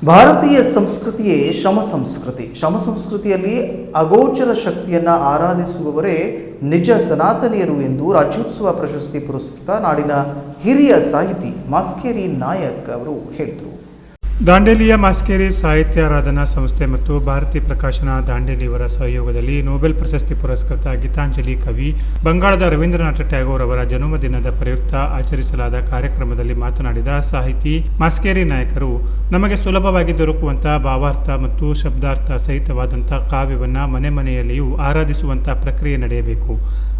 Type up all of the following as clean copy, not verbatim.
ಭಾರತೀಯ ಸಂಸ್ಕೃತಿಯೇ ಶ್ರಮ ಸಂಸ್ಕೃತಿಯಲ್ಲಿ ಅಗೋಚರ ಶಕ್ತಿಯನ್ನು ಆರಾಧಿಸುವವರೇ ನಿಜ ಸನಾತನಿಯರು ಎಂದು ರಾಜ್ಯೋತ್ಸವ ಪ್ರಶಸ್ತಿ ಪುರಸ್ಕೃತ ನಾಡಿನ ಹಿರಿಯ ಸಾಹಿತಿ ಮಾಸ್ಕೇರಿ ನಾಯಕ್ ಅವರು ಹೇಳಿದರು. ದಾಂಡೇಲಿಯ ಮಾಸ್ಕೇರಿ ಸಾಹಿತ್ಯ ಆರಾಧನಾ ಸಂಸ್ಥೆ ಮತ್ತು ಭಾರತಿ ಪ್ರಕಾಶನ ದಾಂಡೇಲಿ ಅವರ ಸಹಯೋಗದಲ್ಲಿ ನೊಬೆಲ್ ಪ್ರಶಸ್ತಿ ಪುರಸ್ಕೃತ ಗೀತಾಂಜಲಿ ಕವಿ ಬಂಗಾಳದ ರವೀಂದ್ರನಾಥ ಟ್ಯಾಗೋರ್ ಅವರ ಜನ್ಮದಿನದ ಪ್ರಯುಕ್ತ ಆಚರಿಸಲಾದ ಕಾರ್ಯಕ್ರಮದಲ್ಲಿ ಮಾತನಾಡಿದ ಸಾಹಿತಿ ಮಾಸ್ಕೇರಿ ನಾಯಕರು, ನಮಗೆ ಸುಲಭವಾಗಿ ದೊರಕುವಂತಹ ಭಾವಾರ್ಥ ಮತ್ತು ಶಬ್ದಾರ್ಥ ಸಹಿತವಾದಂಥ ಕಾವ್ಯವನ್ನು ಮನೆ ಮನೆಯಲ್ಲಿಯೂ ಆರಾಧಿಸುವಂಥ ಪ್ರಕ್ರಿಯೆ ನಡೆಯಬೇಕು.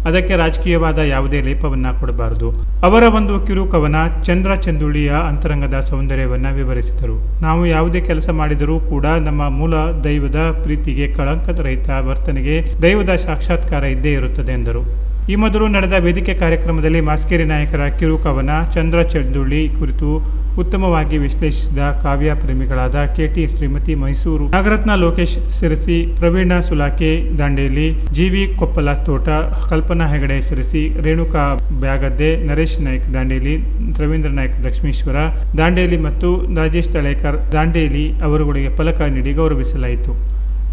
ಅದಕ್ಕೆ ರಾಜಕೀಯವಾದ ಯಾವುದೇ ಲೇಪವನ್ನು ಕೊಡಬಾರದು. ಅವರ ಒಂದು ಕಿರು ಕವನ ಚಂದ್ರ ಚಂದುಳಿಯ ಅಂತರಂಗದ ಸೌಂದರ್ಯವನ್ನು ವಿವರಿಸಿದರು. ನಾವು ಯಾವುದೇ ಕೆಲಸ ಮಾಡಿದರೂ ಕೂಡ ನಮ್ಮ ಮೂಲ ದೈವದ ಪ್ರೀತಿಗೆ ಕಳಂಕದ ರಹಿತ ವರ್ತನೆಗೆ ದೈವದ ಸಾಕ್ಷಾತ್ಕಾರ ಇದ್ದೇ ಇರುತ್ತದೆ ಎಂದರು. ಈ ಮೊದಲು ನಡೆದ ವೇದಿಕೆ ಕಾರ್ಯಕ್ರಮದಲ್ಲಿ ಮಾಸ್ಕೇರಿ ನಾಯಕರ ಕಿರು ಕವನ ಚಂದ್ರ ಚಂದುಳಿ ಕುರಿತು ಉತ್ತಮವಾಗಿ ವಿಶ್ಲೇಷಿಸಿದ ಕಾವ್ಯ ಪ್ರೇಮಿಗಳಾದ ಕೆಟಿ ಶ್ರೀಮತಿ ಮೈಸೂರು, ನಾಗರತ್ನ ಲೋಕೇಶ್ ಸಿರಸಿ, ಪ್ರವೀಣ ಸುಲಾಕೆ ದಾಂಡೇಲಿ, ಜಿವಿ ಕೊಪ್ಪಲ ತೋಟ, ಕಲ್ಪನಾ ಹೆಗಡೆ ಸಿರಸಿ, ರೇಣುಕಾ ಬ್ಯಾಗದ್ದೆ, ನರೇಶ್ ನಾಯ್ಕ್ ದಾಂಡೇಲಿ, ರವೀಂದ್ರ ನಾಯ್ಕ್ ಲಕ್ಷ್ಮೀಶ್ವರ ದಾಂಡೇಲಿ ಮತ್ತು ರಾಜೇಶ್ ತಳೇಕರ್ ದಾಂಡೇಲಿ ಅವರುಗಳಿಗೆ ಫಲಕ ನೀಡಿ ಗೌರವಿಸಲಾಯಿತು.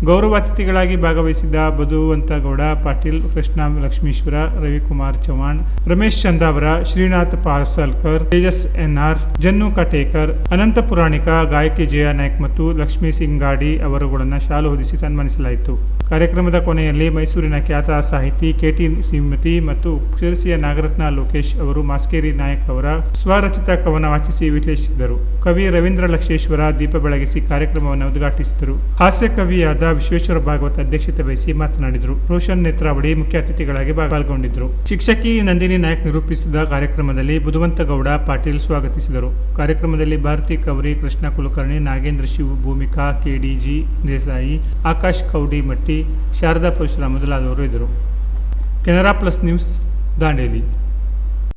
ಗೌರವಾತಿಥಿಗಳಾಗಿ ಭಾಗವಹಿಸಿದ್ದ ಬದುವಂತಗೌಡ ಪಾಟೀಲ್, ಕೃಷ್ಣ ಲಕ್ಷ್ಮೀಶ್ವರ, ರವಿಕುಮಾರ್ ಚೌಹಾಣ್, ರಮೇಶ್ ಚಂದಾವರ, ಶ್ರೀನಾಥ್ ಪಾಸಲ್ಕರ್, ತೇಜಸ್ ಎನ್ಆರ್, ಜನ್ನು ಕಟೇಕರ್, ಅನಂತ ಪುರಾಣಿಕ, ಗಾಯಕಿ ಜಯ ನಾಯ್ಕ್ ಮತ್ತು ಲಕ್ಷ್ಮೀ ಸಿಂಗಾಡಿ ಅವರುಗಳನ್ನು ಶಾಲು ಹೊದಿಸಿ ಸನ್ಮಾನಿಸಲಾಯಿತು. ಕಾರ್ಯಕ್ರಮದ ಕೊನೆಯಲ್ಲಿ ಮೈಸೂರಿನ ಖ್ಯಾತ ಸಾಹಿತಿ ಕೆಟಿ ಶ್ರೀಮತಿ ಮತ್ತು ಶಿರಸಿಯ ನಾಗರತ್ನ ಲೋಕೇಶ್ ಅವರು ಮಾಸ್ಕೇರಿ ನಾಯಕ್ ಅವರ ಸ್ವರಚಿತ ಕವನ ವಾಚಿಸಿ ವಿಶ್ಲೇಷಿಸಿದರು. ಕವಿ ರವೀಂದ್ರ ಲಕ್ಷೇಶ್ವರ ದೀಪ ಬೆಳಗಿಸಿ ಕಾರ್ಯಕ್ರಮವನ್ನು ಉದ್ಘಾಟಿಸಿದರು. ಹಾಸ್ಯ ಕವಿಯಾದ ವಿಶ್ವೇಶ್ವರ ಭಾಗವತ್ ಅಧ್ಯಕ್ಷತೆ ವಹಿಸಿ ಮಾತನಾಡಿದರು. ರೋಷನ್ ನೇತ್ರಾವಳಿ ಮುಖ್ಯ ಅತಿಥಿಗಳಾಗಿ ಪಾಲ್ಗೊಂಡಿದ್ದರು. ಶಿಕ್ಷಕಿ ನಂದಿನಿ ನಾಯಕ್ ನಿರೂಪಿಸಿದ ಕಾರ್ಯಕ್ರಮದಲ್ಲಿ ಬುಧವಂತಗೌಡ ಪಾಟೀಲ್ ಸ್ವಾಗತಿಸಿದರು. ಕಾರ್ಯಕ್ರಮದಲ್ಲಿ ಭಾರತಿ ಕವರಿ, ಕೃಷ್ಣ ಕುಲಕರ್ಣಿ, ನಾಗೇಂದ್ರ ಶಿವ್, ಭೂಮಿಕಾ, ಕೆಡಿಜಿ ದೇಸಾಯಿ, ಆಕಾಶ್ ಕೌಡಿ ಮಟ್ಟಿ, ಶಾರದಾ ಪರಶುರಾಮ್ ಮೊದಲಾದವರು ಇದ್ದರು. Canara plus news Dandeli.